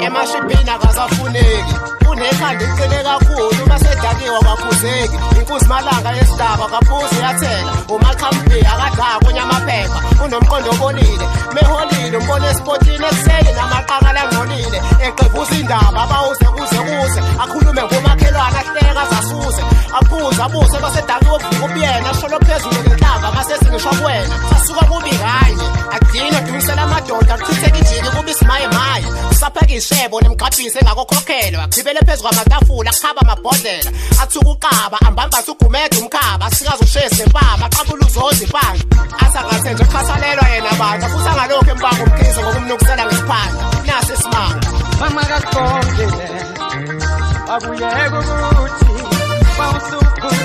emashibhini akasafuneki unekhanda liqine kakhulu masedakiwe akakhuzeki inkosi malanga yesidaba kaphuzi yathela umaqhambi akadaka unyamaphepha unomqondo obolile meholile umbone esipotini ekuseni namaqanga langcolile eqevuza indaba abawuze kuze akhulume ngomakhelwane ahleka zasuse aphuze abuse basedakiwe uvuka ubuyena sholo phezulu ngenhlamba masesi ngisho kuwena sasuka kubi kanye agcina dumisela amadoda akuchitheka ijiki kubi simaye maye usapheka ishebo nemgqabhise engakokhokhela agibele phezu kwamatafula akhaba amabhodlela athuka uqaba ambambasa ugumede umkhaba sikaze ushese empama aqabula uzoza impanga asangathe nje khasalelwa yena abantu futhi angalokho empanga umkhize ngokumnukisela ngesiphanda nasi isimanga mama kakhongele akuyeke ukuthi bawusuku